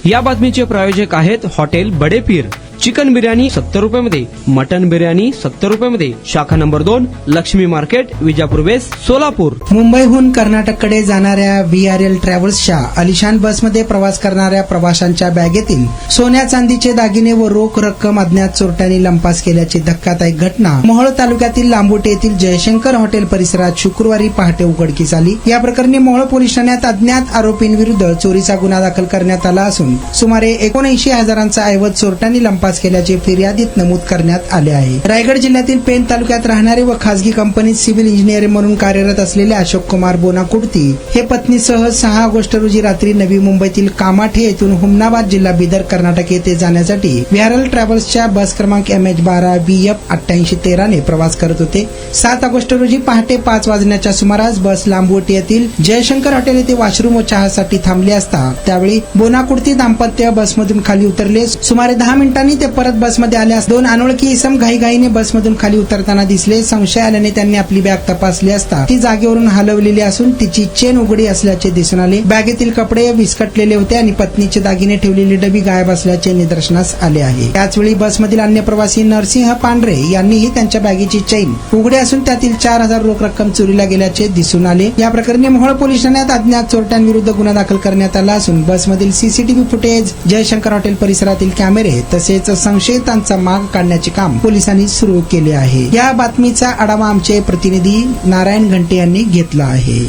या बातमीचे प्रायोजक आहेत हॉटेल बडे पीर। चिकन बिर्याणी 70 रुपयामध्ये, मटन बिर्याणी 70 रुपयामध्ये। शाखा number 2, Laxmi market, Vijapur west, Solapur. मुंबईहून कर्नाटककडे जाणाऱ्या VRL ट्रॅव्हल्सच्या आलिशान बसमध्ये प्रवास करणाऱ्या प्रवाशांच्या बॅगेतील सोन्या चांदीचे दागिने व रोख रक्कम अज्ञात चोरट्यांनी लंपास केल्याची धक्कादायक घटना मोहोळ तालुक्यातील लांबोटे येथील जयशंकर हॉटेल परिसरात शुक्रवारी पहाटे उघडकीस आली। या प्रकरणी मोहोळ पोलीस ठाण्यात अज्ञात आरोपींविरुद्ध चोरीचा गुन्हा दाखल करण्यात आला असून सुमारे 79,000चा ऐवज चोरट्यांनी लंपास केल्याचे फिर्यादीत नमूद करण्यात आले आहे। रायगड जिल्ह्यातील पेण तालुक्यात राहणारे व खासगी कंपनीत सिव्हिल इंजिनियर म्हणून कार्यरत असलेले अशोक कुमार बोनाकुर्ती हे पत्नीसह 6 ऑगस्ट रोजी रात्री नवी मुंबईतील कामाठे येथून हुमनाबाद जिल्हा बिदर कर्नाटक येथे जाण्यासाठी VRL ट्रॅव्हल्सच्या बस क्रमांक MH12 VF 8813 ने प्रवास करत होते। 7 ऑगस्ट रोजी पहाटे 5 वाजण्याच्या सुमारास बस लांबोटी येथील जयशंकर हॉटेल येथे वॉशरूम व चहासाठी थांबली असता त्यावेळी बोनाकुर्ती दाम्पत्य बसमधून खाली उतरले। सुमारे 10 मिनिटांनी ते परत बसमध्ये आल्यास 2 अनोळखी इसम घाईघाईने बसमधून खाली उतरताना दिसले। संशय आल्याने त्यांनी आपली बॅग तपासली असता ती जागेवरून हलवलेली असून तिची चेन उघडी असल्याचे दिसून आले। बॅगेतील कपडे विस्कटलेले होते आणि पत्नीचे दागिने ठेवलेली डबी गायब असल्याचे निदर्शनास आले आहे। त्याचवेळी बसमधील अन्य प्रवासी नरसिंह पांढरे यांनीही त्यांच्या बॅगेची चेन उघडी असून त्यातील 4,000 रोख रक्कम चोरीला गेल्याचे दिसून आले। या प्रकरणी मोहोळ पोलीस ठाण्यात अज्ञात चोरट्यांविरुद्ध गुन्हा दाखल करण्यात आला असून बसमधील CCTV फुटेज, जयशंकर हॉटेल परिसरातील कॅमेरे तसेच संशयितांचा माग काढण्याचे काम पोलिसांनी सुरू केले आहे। या बातमीचा आढावा आमचे प्रतिनिधी नारायण घंटे यांनी घेतला आहे।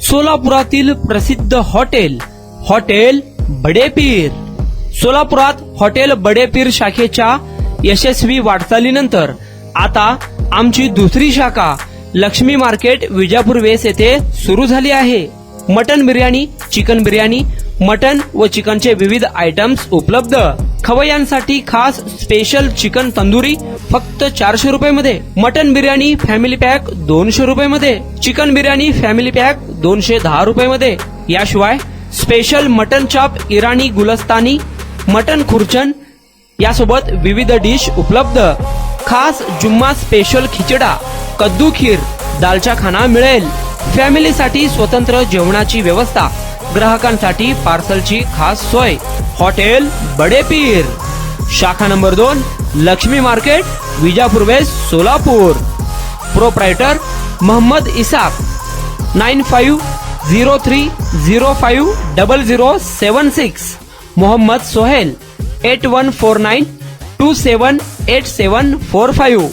सोलापुरातील प्रसिद्ध हॉटेल बडे पीर। सोलापुरात हॉटेल बडे पीर शाखेच्या यशस्वी वाटचालीनंतर आता आमची दुसरी शाखा लक्ष्मी मार्केट विजापूर वेस्ट येथे सुरू झाली आहे। Mutton biryani, chicken biryani, mutton व चिकनचे विविध आयटम्स उपलब्ध। खवय्यांसाठी खास स्पेशल चिकन तंदुरी फक्त 400 रुपयामध्ये, मटन बिर्याणी फॅमिली पॅक 200 रुपयामध्ये, चिकन बिर्याणी फॅमिली पॅक 210 रुपयामध्ये। याशिवाय स्पेशल मटन चॉप, इराणी गुलस्तानी, मटन खुर्चन यासोबत विविध डिश उपलब्ध। खास जुम्मा स्पेशल खिचडा, कद्दू खीर, दालचा खाना मिळेल। फॅमिलीसाठी स्वतंत्र जेवणाची व्यवस्था, ग्राहकांसाठी पार्सलची खास सोय। हॉटेल बडे पीर, शाखा number 2, Laxmi market, Vijapur west, Solapur. Proprietor Mohammad Isaq, 9503050076। Mohammad Sohail, 8149278745।